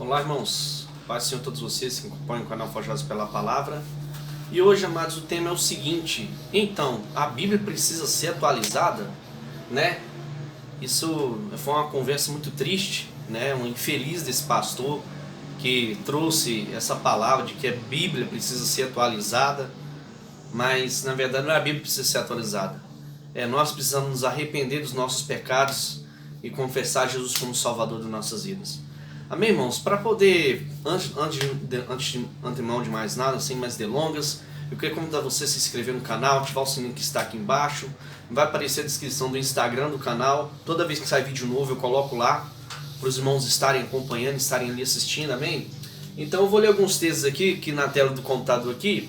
Olá, irmãos. Paz do Senhor a todos vocês que acompanham o canal Forjados pela Palavra. E hoje, amados, o tema é o seguinte: então, a Bíblia precisa ser atualizada, né? Isso foi uma conversa muito triste, né? Um infeliz desse pastor que trouxe essa palavra de que a Bíblia precisa ser atualizada, mas na verdade não é a Bíblia que precisa ser atualizada. Nós precisamos nos arrepender dos nossos pecados e confessar Jesus como Salvador das nossas vidas. Amém, irmãos? Para poder, antemão de mais nada, sem mais delongas, eu queria convidar você a se inscrever no canal, ativar o sininho que está aqui embaixo. Vai aparecer a descrição do Instagram do canal. Toda vez que sai vídeo novo eu coloco lá, para os irmãos estarem acompanhando, estarem ali assistindo, amém? Então eu vou ler alguns textos aqui na tela do computador aqui,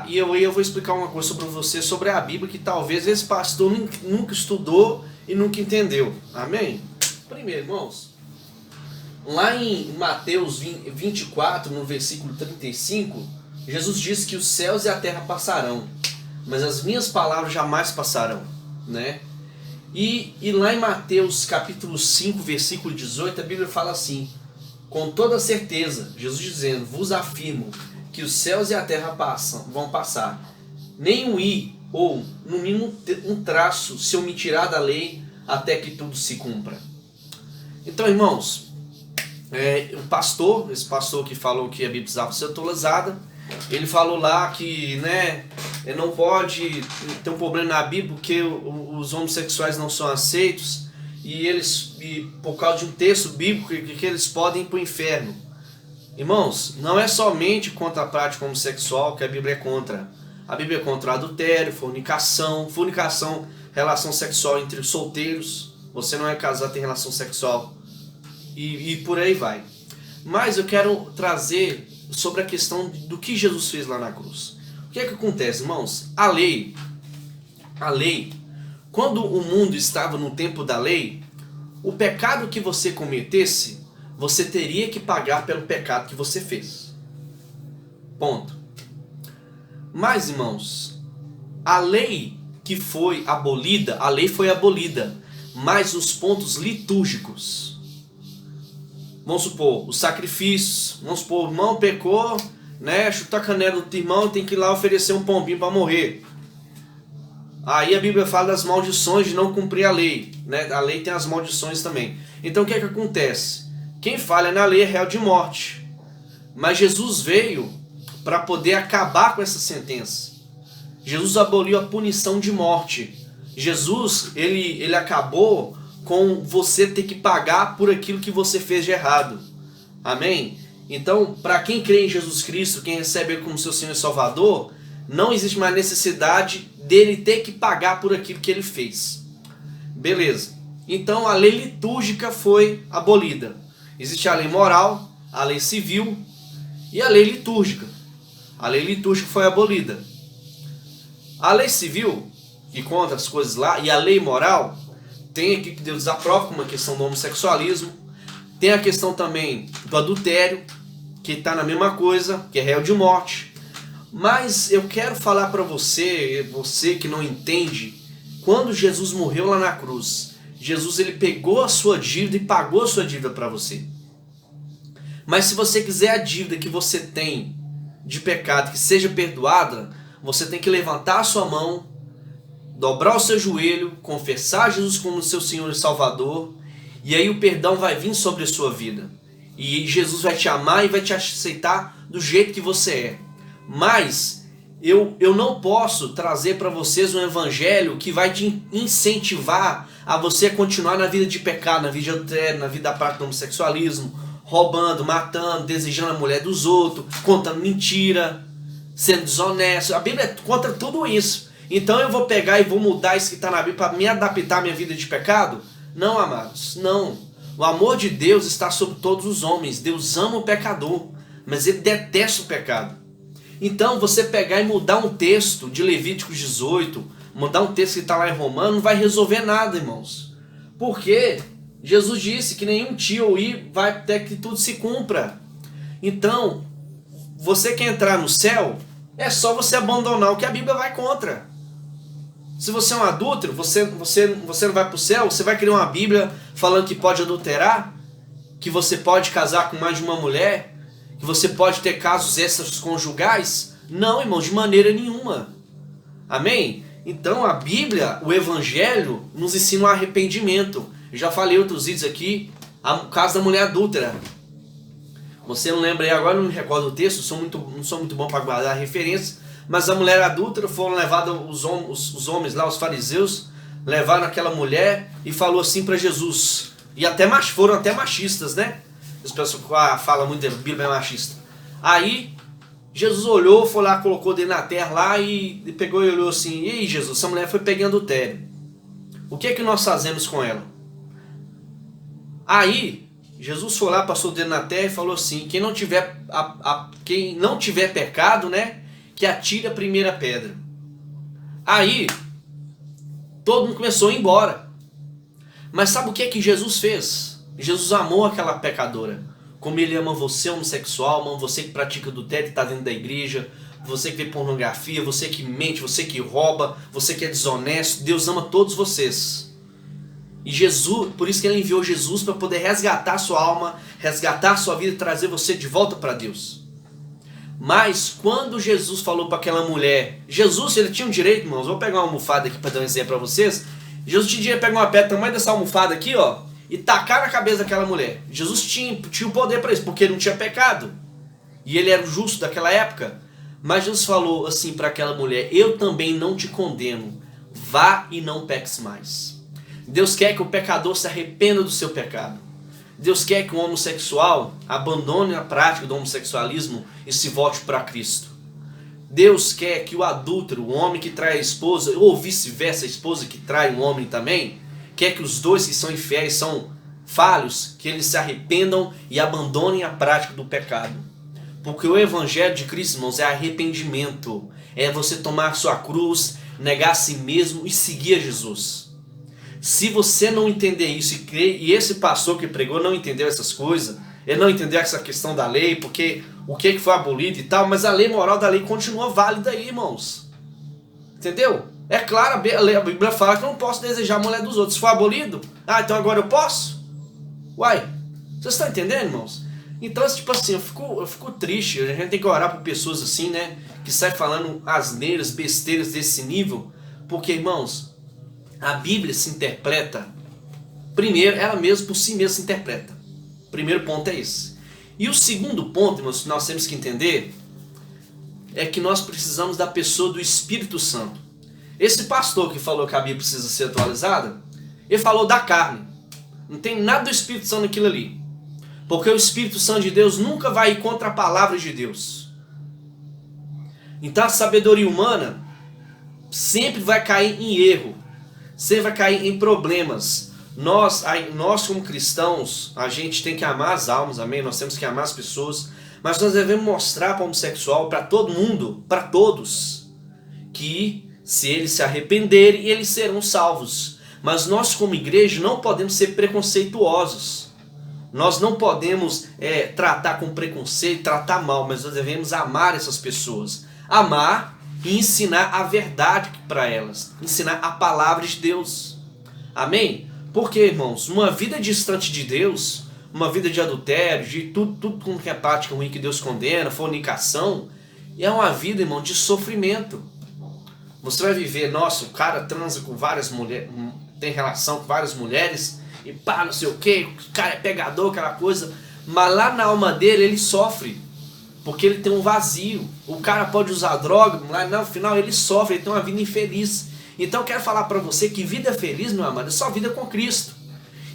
e eu vou explicar uma coisa sobre você, sobre a Bíblia, que talvez esse pastor nunca estudou e nunca entendeu, amém? Primeiro, irmãos, lá em Mateus 24, no versículo 35, Jesus diz que os céus e a terra passarão, mas as minhas palavras jamais passarão, né? E lá em Mateus capítulo 5, versículo 18, a Bíblia fala assim: com toda certeza, Jesus dizendo, vos afirmo que os céus e a terra vão passar, nem um i, ou no mínimo um traço, se omitirá da lei, até que tudo se cumpra. Então, irmãos, esse pastor que falou que a Bíblia precisava ser atualizada, ele falou lá que, né, não pode ter um problema na Bíblia porque os homossexuais não são aceitos e por causa de um texto bíblico que eles podem ir para o inferno. Irmãos, não é somente contra a prática homossexual que a Bíblia é contra. A Bíblia é contra adultério, fornicação, relação sexual entre os solteiros. Você não é casado, tem relação sexual. E por aí vai. Mas eu quero trazer sobre a questão do que Jesus fez lá na cruz. O que é que acontece, irmãos? A lei, quando o mundo estava no tempo da lei, o pecado que você cometesse, você teria que pagar pelo pecado que você fez. Ponto. Mas, irmãos, a lei foi abolida, mas os pontos litúrgicos, vamos supor, os sacrifícios, vamos supor, o irmão pecou, né, chutar a canela do irmão, tem que ir lá oferecer um pombinho para morrer. Aí a Bíblia fala das maldições de não cumprir a lei, né? A lei tem as maldições também. Então o que é que acontece? Quem falha na lei é réu de morte. Mas Jesus veio para poder acabar com essa sentença. Jesus aboliu a punição de morte. Jesus, ele acabou com você ter que pagar por aquilo que você fez de errado. Amém? Então, para quem crê em Jesus Cristo, quem recebe Ele como seu Senhor e Salvador, não existe mais necessidade dele ter que pagar por aquilo que ele fez. Beleza. Então, a lei litúrgica foi abolida. Existe a lei moral, a lei civil e a lei litúrgica. A lei litúrgica foi abolida. A lei civil, que conta as coisas lá, e a lei moral, tem aqui que Deus desaprova, como a questão do homossexualismo. Tem a questão também do adultério, que está na mesma coisa, que é réu de morte. Mas eu quero falar para você que não entende, quando Jesus morreu lá na cruz, Jesus ele pegou a sua dívida e pagou a sua dívida para você. Mas se você quiser a dívida que você tem de pecado que seja perdoada, você tem que levantar a sua mão, dobrar o seu joelho, confessar Jesus como seu Senhor e Salvador, e aí o perdão vai vir sobre a sua vida. E Jesus vai te amar e vai te aceitar do jeito que você é. Mas eu não posso trazer para vocês um evangelho que vai te incentivar a você continuar na vida de pecado, na vida de adultério, na vida da prática do homossexualismo, roubando, matando, desejando a mulher dos outros, contando mentira, sendo desonesto. A Bíblia é contra tudo isso. Então eu vou pegar e vou mudar isso que está na Bíblia para me adaptar à minha vida de pecado? Não, amados, não. O amor de Deus está sobre todos os homens. Deus ama o pecador, mas Ele detesta o pecado. Então você pegar e mudar um texto de Levíticos 18, mudar um texto que está lá em Romano, não vai resolver nada, irmãos. Porque Jesus disse que nenhum tio ou i vai até que tudo se cumpra. Então, você quer entrar no céu, é só você abandonar o que a Bíblia vai contra. Se você é um adúltero, você não vai para o céu, você vai criar uma Bíblia falando que pode adulterar? que você pode casar com mais de uma mulher, que você pode ter casos extraconjugais? Não, irmãos, de maneira nenhuma. Amém? Então a Bíblia, o Evangelho, nos ensina o arrependimento. Eu já falei em outros vídeos aqui, o caso da mulher adúltera. Você não lembra aí agora, não me recordo o texto, não sou muito bom para guardar a referência, mas a mulher adúltera foram levados os homens lá, os fariseus, levaram aquela mulher e falou assim para Jesus. E foram até machistas, né? As pessoas falam muito da Bíblia é machista. Aí Jesus olhou, foi lá, colocou dele na terra lá e pegou e olhou assim: e aí, Jesus, essa mulher foi pegando adultério. O que é que nós fazemos com ela? Aí Jesus foi lá, passou o dedo na terra e falou assim: quem não tiver pecado, né, que atire a primeira pedra. Aí todo mundo começou a ir embora. Mas sabe o que é que Jesus fez? Jesus amou aquela pecadora. Como ele ama você, homossexual, ama você que pratica adultério e está dentro da igreja, você que vê pornografia, você que mente, você que rouba, você que é desonesto. Deus ama todos vocês. E Jesus, por isso que ele enviou Jesus para poder resgatar a sua alma, resgatar a sua vida e trazer você de volta para Deus. Mas quando Jesus falou para aquela mulher, Jesus, ele tinha um direito, irmãos, vou pegar uma almofada aqui para dar um exemplo para vocês. Jesus tinha direito de pegar uma pedra do tamanho dessa almofada aqui, ó, e tacar na cabeça daquela mulher. Jesus tinha o poder para isso, porque ele não tinha pecado. E ele era o justo daquela época. Mas Jesus falou assim para aquela mulher: eu também não te condeno, vá e não peques mais. Deus quer que o pecador se arrependa do seu pecado. Deus quer que o homossexual abandone a prática do homossexualismo e se volte para Cristo. Deus quer que o adúltero, o homem que trai a esposa, ou vice-versa, a esposa que trai um homem também, quer que os dois que são infiéis, são falhos, que eles se arrependam e abandonem a prática do pecado. Porque o Evangelho de Cristo, irmãos, é arrependimento. É você tomar sua cruz, negar a si mesmo e seguir a Jesus. Se você não entender isso e crer, e esse pastor que pregou não entendeu essas coisas, ele não entendeu essa questão da lei, porque o que foi abolido e tal, mas a lei moral da lei continua válida aí, irmãos. Entendeu? É claro, a Bíblia fala que eu não posso desejar a mulher dos outros. Se for abolido, então agora eu posso? Uai, vocês estão entendendo, irmãos? Então, tipo assim, eu fico triste. A gente tem que orar por pessoas assim, né, que saem falando asneiras, besteiras desse nível, porque, irmãos, a Bíblia se interpreta, primeiro, ela mesma por si mesma se interpreta. O primeiro ponto é esse. E o segundo ponto, irmãos, que nós temos que entender, é que nós precisamos da pessoa do Espírito Santo. Esse pastor que falou que a Bíblia precisa ser atualizada, ele falou da carne. Não tem nada do Espírito Santo naquilo ali. Porque o Espírito Santo de Deus nunca vai ir contra a palavra de Deus. Então a sabedoria humana sempre vai cair em erro. Sempre vai cair em problemas. Nós como cristãos, a gente tem que amar as almas, amém? Nós temos que amar as pessoas. Mas nós devemos mostrar para o homossexual, para todo mundo, para todos, que se eles se arrependerem, eles serão salvos. Mas nós como igreja não podemos ser preconceituosos. Nós não podemos tratar com preconceito, tratar mal, mas nós devemos amar essas pessoas. Amar e ensinar a verdade para elas. Ensinar a palavra de Deus. Amém? Porque, irmãos, uma vida distante de Deus, uma vida de adultério, de tudo com que é prática ruim que Deus condena, fornicação, é uma vida, irmão, de sofrimento. Você vai viver, nossa, o cara transa com várias mulheres, tem relação com várias mulheres, e pá, não sei o que, o cara é pegador, aquela coisa, mas lá na alma dele ele sofre, porque ele tem um vazio. O cara pode usar droga, mas no final ele sofre, ele tem uma vida infeliz. Então eu quero falar para você que vida feliz, meu amado, é só vida com Cristo.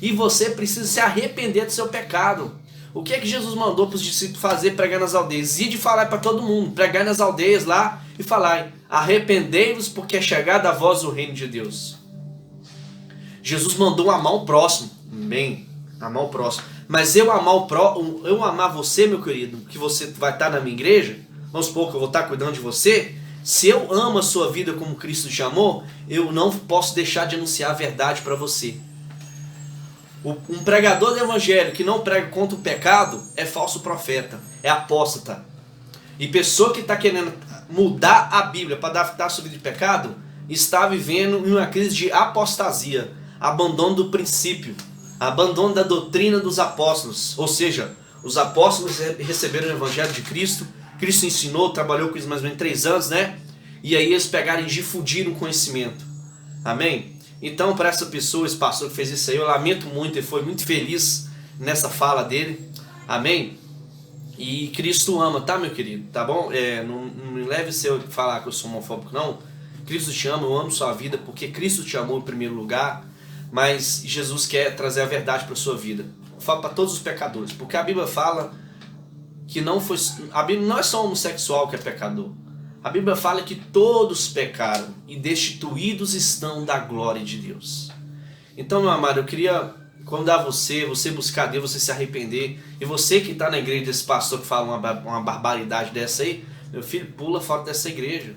E você precisa se arrepender do seu pecado. O que é que Jesus mandou para os discípulos fazer, pregar nas aldeias? Ir de falar para todo mundo, pregar nas aldeias lá e falar: arrependei-vos porque é chegada a vós o reino de Deus. Jesus mandou amar o próximo. Bem, amar o próximo. Mas eu amar você, meu querido, que você vai estar na minha igreja, vamos supor que eu vou estar cuidando de você. Se eu amo a sua vida como Cristo te amou, eu não posso deixar de anunciar a verdade para você. Um pregador do evangelho que não prega contra o pecado é falso profeta, é apóstata. E pessoa que está querendo mudar a Bíblia para adaptar a sua vida de pecado, está vivendo em uma crise de apostasia, abandono do princípio, Abandono da doutrina dos apóstolos, ou seja, os apóstolos receberam o evangelho de Cristo, Cristo ensinou, trabalhou com eles mais ou menos 3 anos, né? E aí eles pegaram e difundiram o conhecimento. Amém? Então, para essa pessoa, esse pastor que fez isso aí, eu lamento muito, ele foi muito feliz nessa fala dele. Amém? E Cristo ama, tá, meu querido? Tá bom? Não me leve se eu falar que eu sou homofóbico, não. Cristo te ama, eu amo sua vida, porque Cristo te amou em primeiro lugar. Mas Jesus quer trazer a verdade para a sua vida. Eu falo para todos os pecadores, porque a Bíblia fala que a Bíblia não é só homossexual que é pecador. A Bíblia fala que todos pecaram e destituídos estão da glória de Deus. Então, meu amado, eu queria convidar você buscar Deus, você se arrepender. E você que está na igreja desse pastor que fala uma barbaridade dessa aí, meu filho, pula fora dessa igreja.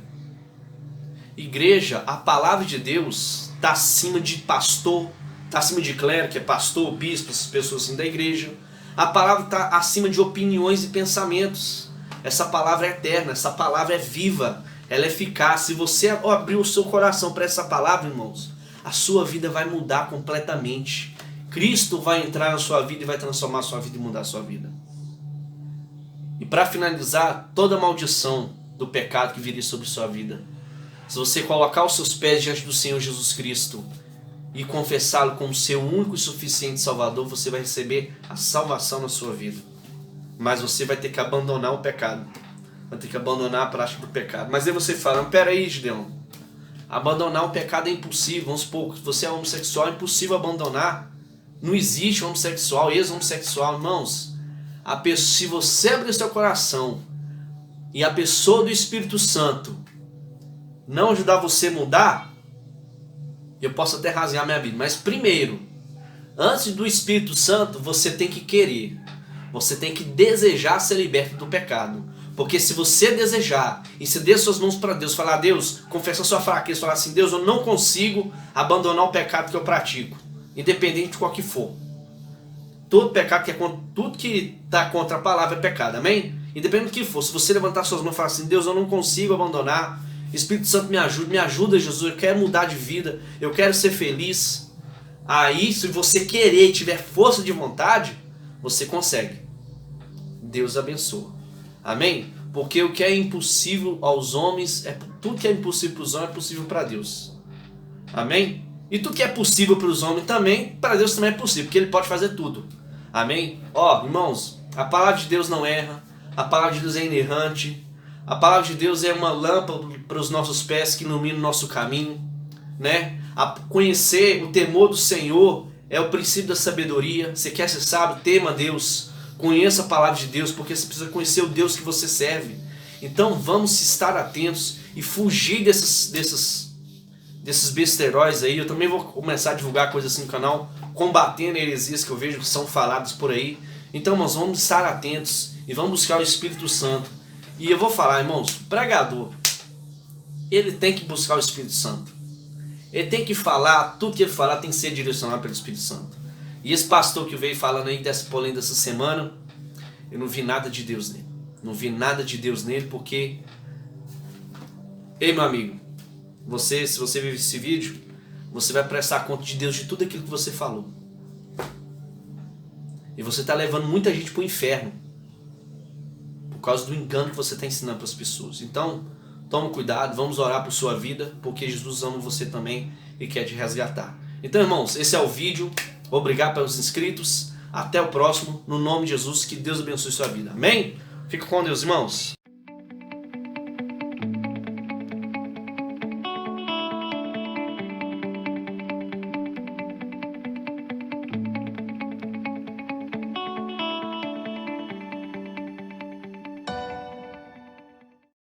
Igreja, a palavra de Deus está acima de pastor, está acima de clero, que é pastor, bispo, essas pessoas assim da igreja. A palavra está acima de opiniões e pensamentos. Essa palavra é eterna, essa palavra é viva, ela é eficaz. Se você abrir o seu coração para essa palavra, irmãos, a sua vida vai mudar completamente. Cristo vai entrar na sua vida e vai transformar a sua vida e mudar a sua vida. E para finalizar, toda maldição do pecado que viria sobre sua vida, se você colocar os seus pés diante do Senhor Jesus Cristo e confessá-lo como seu único e suficiente Salvador, você vai receber a salvação na sua vida. Mas você vai ter que abandonar o pecado. Vai ter que abandonar a prática do pecado. Mas aí você fala, peraí, Gideão, abandonar o pecado é impossível. Vamos supor, você é homossexual, é impossível abandonar. Não existe homossexual, ex-homossexual. Irmãos, se você abrir seu coração e a pessoa do Espírito Santo não ajudar você a mudar, eu posso até rasgar minha vida. Mas primeiro, antes do Espírito Santo, você tem que querer. Você tem que desejar ser liberto do pecado. Porque se você desejar e se der suas mãos para Deus, falar, Deus, confessar sua fraqueza, falar assim, Deus, eu não consigo abandonar o pecado que eu pratico, independente de qual que for. Todo pecado que é contra, tudo que está contra a palavra é pecado, amém? Independente do que for, se você levantar suas mãos e falar assim, Deus, eu não consigo abandonar, Espírito Santo me ajuda Jesus, eu quero mudar de vida, eu quero ser feliz. Aí, se você querer e tiver força de vontade, você consegue. Deus abençoa. Amém? Porque o que é impossível aos homens, tudo que é impossível para os homens é possível para Deus. Amém? E tudo que é possível para os homens também, para Deus também é possível, porque Ele pode fazer tudo. Amém? Ó, irmãos, a palavra de Deus não erra, a palavra de Deus é inerrante, a palavra de Deus é uma lâmpada para os nossos pés que ilumina o nosso caminho, né? Conhecer o temor do Senhor é o princípio da sabedoria. Você quer ser sábio? Tema Deus. Conheça a palavra de Deus, porque você precisa conhecer o Deus que você serve. Então vamos estar atentos e fugir desses besteróis aí. Eu também vou começar a divulgar coisas assim no canal, combatendo heresias que eu vejo que são faladas por aí. Então nós vamos estar atentos e vamos buscar o Espírito Santo. E eu vou falar, irmãos, pregador, ele tem que buscar o Espírito Santo. Ele tem que falar, tudo que ele falar tem que ser direcionado pelo Espírito Santo. E esse pastor que veio falando aí dessa polêmica dessa semana, eu não vi nada de Deus nele. Não vi nada de Deus nele, porque... Ei, meu amigo, se você ver esse vídeo, você vai prestar conta de Deus de tudo aquilo que você falou. E você está levando muita gente para o inferno, por causa do engano que você está ensinando para as pessoas. Então, toma cuidado, vamos orar por sua vida, porque Jesus ama você também e quer te resgatar. Então, irmãos, esse é o vídeo. Obrigado pelos inscritos. Até o próximo. No nome de Jesus, que Deus abençoe sua vida. Amém? Fica com Deus, irmãos.